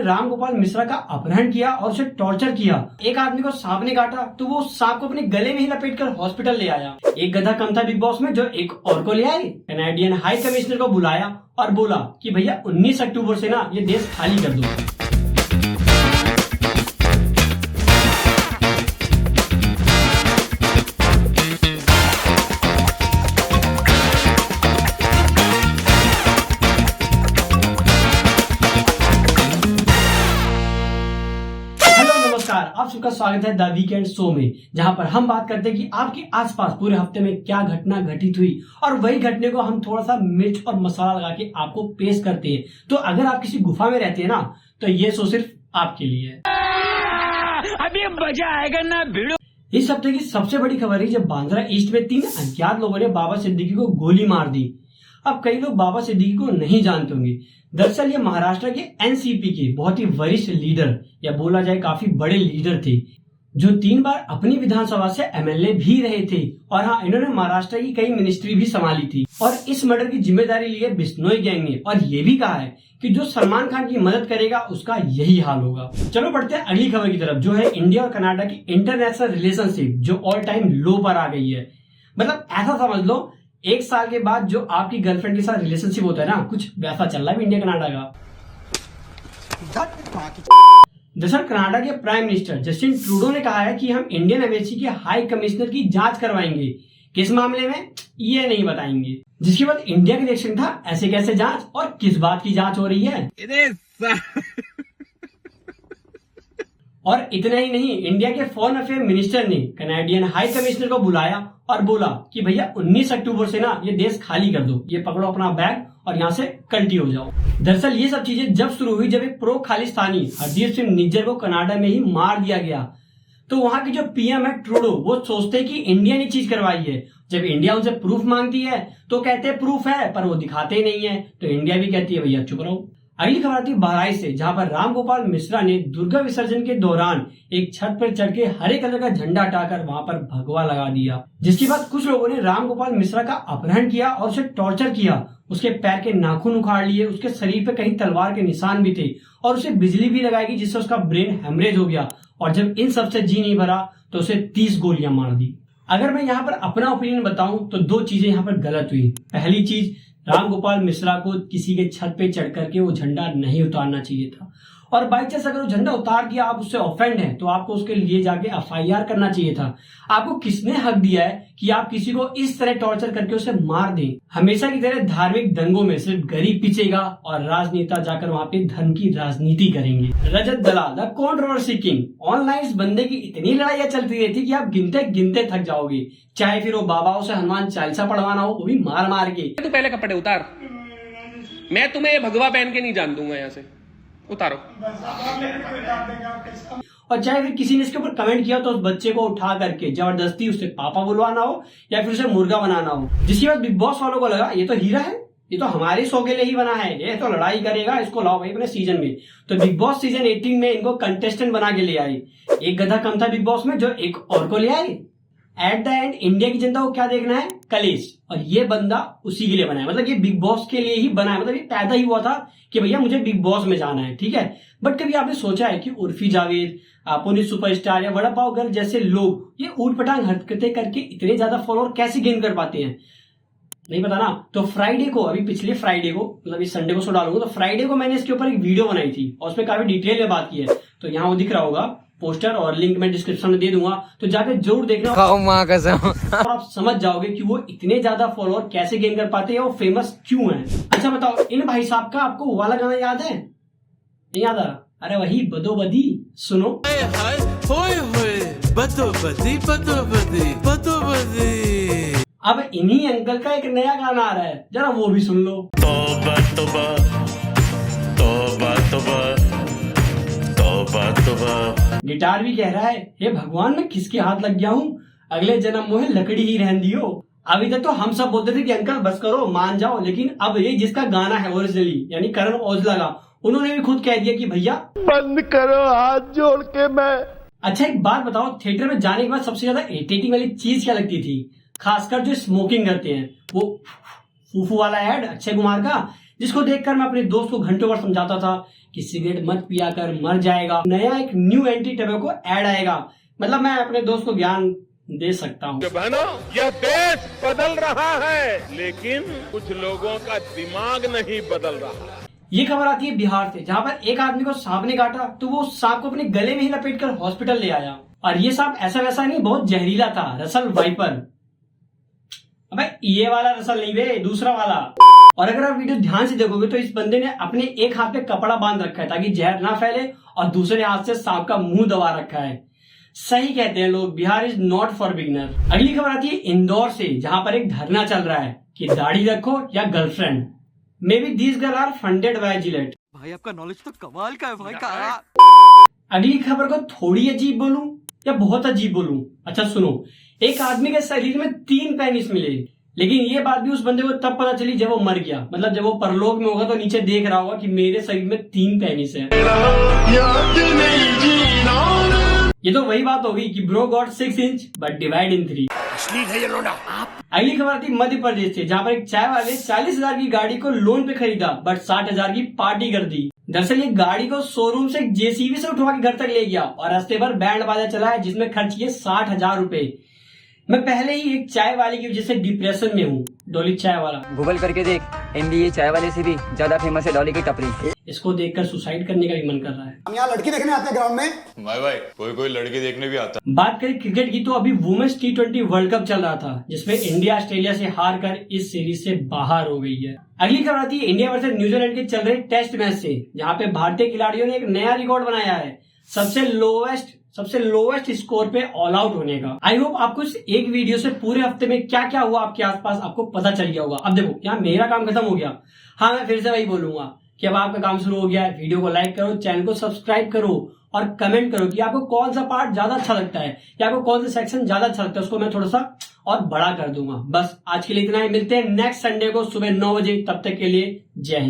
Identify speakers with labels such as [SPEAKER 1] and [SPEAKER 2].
[SPEAKER 1] राम गोपाल मिश्रा का अपहरण किया और उसे टॉर्चर किया। एक आदमी को सांप ने काटा तो वो सांप को अपने गले में ही लपेटकर हॉस्पिटल ले आया। एक गधा कम था बिग बॉस में जो एक और को ले आए। कनाडियन हाई कमिश्नर को बुलाया और बोला कि भैया 19 अक्टूबर से ना ये देश खाली कर दो। आप सबका स्वागत है द वीकेंड शो में, जहां पर हम बात करते हैं कि आपके आसपास पूरे हफ्ते में क्या घटना घटित हुई और वही घटने को हम थोड़ा सा मिर्च और मसाला लगा के आपको पेश करते हैं। तो अगर आप किसी गुफा में रहते हैं ना तो ये शो सिर्फ आपके लिए है।
[SPEAKER 2] अभी मजा आएगा ना भिड़ो।
[SPEAKER 1] इस हफ्ते की सबसे बड़ी खबर है जब बांद्रा ईस्ट में 3 अज्ञात लोगों ने बाबा सिद्दीकी को गोली मार दी। अब कई लोग बाबा सिद्दीकी को नहीं जानते होंगे। दरअसल ये महाराष्ट्र के एनसीपी के बहुत ही वरिष्ठ लीडर या बोला जाए काफी बड़े लीडर थे, जो 3 बार अपनी विधानसभा से एमएलए भी रहे थे। और हाँ, इन्होंने महाराष्ट्र की कई मिनिस्ट्री भी संभाली थी और इस मर्डर की जिम्मेदारी ली है बिश्नोई गैंग ने। और ये भी कहा है कि जो सलमान खान की मदद करेगा उसका यही हाल होगा। चलो बढ़ते हैं अगली खबर की तरफ, जो है इंडिया और कनाडा की इंटरनेशनल रिलेशनशिप जो ऑल टाइम लो पर आ गई है। मतलब ऐसा समझ लो 1 साल के बाद जो आपकी गर्लफ्रेंड के साथ रिलेशनशिप होता है ना, कुछ वैसा चल रहा है इंडिया कनाडा का। दरअसल कनाडा के प्राइम मिनिस्टर जस्टिन ट्रूडो ने कहा है कि हम इंडियन एम्बेसी के हाई कमिश्नर की जांच करवाएंगे। किस मामले में ये नहीं बताएंगे। जिसके बाद इंडिया का रिएक्शन था, ऐसे कैसे जांच और किस बात की जांच हो रही है। और इतना ही नहीं, इंडिया के फॉरेन अफेयर मिनिस्टर ने कनाडियन हाई कमिश्नर को बुलाया और बोला कि भैया 19 अक्टूबर से ना ये देश खाली कर दो, ये पकड़ो अपना बैग और यहाँ से कल्टी हो जाओ। दरअसल ये सब चीजें जब शुरू हुई जब एक प्रो खालिस्तानी हरदीप सिंह निज्जर को कनाडा में ही मार दिया गया। तो वहां की जो पीएम है ट्रूडो, वो सोचते कि इंडिया ने चीज करवाई है। जब इंडिया उनसे प्रूफ मांगती है तो कहते हैं प्रूफ है, पर वो दिखाते नहीं है। तो इंडिया भी कहती है भैया चुप रहो। अगली खबर आती है बहराइच से, जहां पर राम गोपाल मिश्रा ने दुर्गा विसर्जन के दौरान एक छत पर चढ़ के हरे कलर का झंडा हटाकर वहां पर भगवा लगा दिया। जिसके बाद कुछ लोगों ने राम गोपाल मिश्रा का अपहरण किया और उसे टॉर्चर किया। उसके पैर के नाखून उखाड़ लिए, उसके शरीर पे कहीं तलवार के निशान भी थे और उसे बिजली भी लगाई गई जिससे उसका ब्रेन हेमरेज हो गया। और जब इन सबसे जी नहीं भरा तो उसे 30 गोलियां मार दी। अगर मैं यहाँ पर अपना ओपिनियन बताऊं तो 2 चीजें यहाँ पर गलत हुई। पहली चीज, राम गोपाल मिश्रा को किसी के छत पे चढ़ करके वो झंडा नहीं उतारना चाहिए था। और बाई चांस अगर वो झंडा उतार दिया, आप उससे ऑफेंड है तो आपको उसके लिए जाके एफआईआर करना चाहिए था। आपको किसने हक दिया है कि आप किसी को इस तरह टॉर्चर करके उसे मार दें। हमेशा की तरह धार्मिक दंगों में सिर्फ गरीब पिछेगा और राजनेता जाकर वहां पे धर्म की राजनीति करेंगे। रजत दलाल द कंट्रोवर्सी किंग, ऑनलाइन इस बंदे की इतनी लड़ाइयां चलती रहती कि आप गिनते गिनते थक जाओगे। चाहे फिर वो बाबाओं से हनुमान चालीसा पढ़वाना हो, वो भी मार मार के।
[SPEAKER 3] तू पहले कपड़े उतार, मैं तुम्हें भगवा पहन के नहीं जान दूंगा, यहाँ से उतारो।
[SPEAKER 1] और चाहे फिर किसी ने इसके ऊपर कमेंट किया तो उस बच्चे को उठा करके जबरदस्ती उससे पापा बुलवाना हो या फिर उसे मुर्गा बनाना हो। जिसके बाद बिग बॉस वालों को लगा ये तो हीरा है, ये तो हमारे शो के लिए ही बना है, ये तो लड़ाई करेगा, इसको लाओ भाई अपने सीजन में। तो बिग बॉस सीजन 18 में इनको कंटेस्टेंट बना के ले आए। एक गधा कम था बिग बॉस में जो एक और को ले आए। एट द एंड इंडिया की जनता को क्या देखना है, कलेश। और ये बंदा उसी के लिए बना है, मतलब ये बिग बॉस के लिए ही बना है। मतलब ये पैदा ही हुआ था कि भैया मुझे बिग बॉस में जाना है, ठीक है। बट कभी आपने सोचा है कि उर्फी जावेद, पुनीत सुपरस्टार या वड़ा पाव गर्ल जैसे लोग ये ऊट पटांग हरकतें करके इतने ज्यादा फॉलोअर कैसे गेन कर पाते हैं? नहीं पता ना। तो फ्राइडे को, अभी पिछले फ्राइडे को, मतलब इस संडे को शो डालूंगा, तो फ्राइडे को मैंने इसके ऊपर एक वीडियो बनाई थी और उसमें काफी डिटेल में बात की है। तो यहाँ वो दिख रहा होगा पोस्टर और लिंक मैं डिस्क्रिप्शन में दे दूंगा, तो जाकर जरूर देखना और आप समझ जाओगे कि वो इतने ज्यादा फॉलोअर कैसे गेन कर पाते हैं, वो फेमस क्यों हैं। अच्छा बताओ, इन भाई साहब का आपको वो वाला गाना याद है? नहीं याद आ रहा? अरे वही बदो बदी, सुनो। अब इन्हीं अंकल का एक नया गाना आ रहा है, जरा वो भी सुन लो। तौबा तौबा तौबा तौबा तौबा तौबा। गिटार भी कह रहा है, हे भगवान मैं किसके हाथ लग गया हूँ, अगले जन्म में लकड़ी ही रहन दियो। अभी तक तो हम सब बोलते थे कि अंकल बस करो, मान जाओ, लेकिन अब ये जिसका गाना है ओरिजिनली यानी करण औजला का, उन्होंने भी खुद कह दिया कि भैया
[SPEAKER 2] बंद करो हाथ जोड़ के। मैं
[SPEAKER 1] अच्छा एक बात बताओ, थिएटर में जाने के बाद सबसे ज्यादा इरिटेटिंग वाली चीज क्या लगती थी? खासकर जो स्मोकिंग करते हैं, वो फूफू वाला ऐड अक्षय कुमार का, जिसको देखकर मैं अपने दोस्त को घंटों बार समझाता था कि सिगरेट मत पिया कर मर जाएगा, नया एक न्यू एंटी टबैको ऐड आएगा। मतलब मैं अपने दोस्त को ज्ञान दे सकता हूँ।
[SPEAKER 4] बहनों, यह देश बदल रहा है, लेकिन कुछ लोगों का दिमाग नहीं बदल रहा।
[SPEAKER 1] ये खबर आती है बिहार से, जहाँ पर एक आदमी को सांप ने काटा तो वो सांप को अपने गले में ही लपेट कर हॉस्पिटल ले आया। और ये सांप ऐसा वैसा नहीं, बहुत जहरीला था, रसल वाइपर। अबे ये वाला रसल नहीं बे, दूसरा वाला। और अगर आप वीडियो ध्यान से देखोगे तो इस बंदे ने अपने एक हाथ पे कपड़ा बांध रखा है ताकि जहर ना फैले, और दूसरे हाथ से सांप का मुंह दबा रखा है। सही कहते हैं लोग, Bihar is not for beginner. अगली खबर आती है इंदौर से, जहां पर एक धरना चल रहा है कि दाढ़ी रखो या girlfriend. Maybe these girl are funded by Gillette.
[SPEAKER 5] भाई आपका नॉलेज तो कमाल का है भाई का।
[SPEAKER 1] अगली खबर को थोड़ी अजीब बोलूं या बहुत अजीब बोलूं? अच्छा सुनो, एक आदमी के शरीर में 3 पेनिस मिले, लेकिन ये बात भी उस बंदे को तब पता चली जब वो मर गया। मतलब जब वो परलोक में होगा तो नीचे देख रहा होगा कि मेरे शरीर में 3 पेनिस है। ये तो वही बात होगी कि bro got 6 inch but divide in 3। अगली खबर थी मध्य प्रदेश से, जहाँ पर एक चाय वाले 40,000 की गाड़ी को लोन पे खरीदा बट 60,000 की पार्टी कर दी। दरअसल ये गाड़ी को शोरूम से जेसीबी से उठवा के घर तक ले गया और रास्ते भर बैंड बाजा चला है, जिसमें खर्च किए 60,000 रुपए। मैं पहले ही एक चाय वाले की वजह से डिप्रेशन में हूँ। डॉली चाय वाला,
[SPEAKER 6] गूगल करके देख, एनडीए चाय वाले से भी ज्यादा फेमस है डॉली की टपरी।
[SPEAKER 1] इसको देखकर सुसाइड करने का भी मन कर रहा है।
[SPEAKER 7] हम यहाँ लड़की देखने आते हैं ग्राउंड में।
[SPEAKER 8] भाई कोई कोई लड़की देखने भी आता।
[SPEAKER 1] बात करें क्रिकेट की तो अभी वुमेन्स T20 वर्ल्ड कप चल रहा था, जिसमें इंडिया ऑस्ट्रेलिया से हार कर इस सीरीज से बाहर हो गई है। अगली खबर आती है इंडिया वर्सेस न्यूजीलैंड के चल रहे टेस्ट मैच से, जहाँ पे भारतीय खिलाड़ियों ने एक नया रिकॉर्ड बनाया है, सबसे लोवेस्ट स्कोर पे ऑल आउट होने का। आई होप आपको इस एक वीडियो से पूरे हफ्ते में क्या क्या हुआ आपके आसपास आपको पता चल गया होगा। अब देखो, यहाँ मेरा काम खत्म हो गया। हाँ, मैं फिर से वही बोलूंगा कि अब आपका काम शुरू हो गया है। वीडियो को लाइक करो, चैनल को सब्सक्राइब करो और कमेंट करो कि आपको कौन सा पार्ट ज्यादा अच्छा लगता है या आपको कौन सा सेक्शन ज्यादा अच्छा लगता है, उसको मैं थोड़ा सा और बड़ा कर दूंगा। बस आज के लिए इतना ही, मिलते हैं नेक्स्ट संडे को सुबह 9 बजे। तब तक के लिए जय हिंद।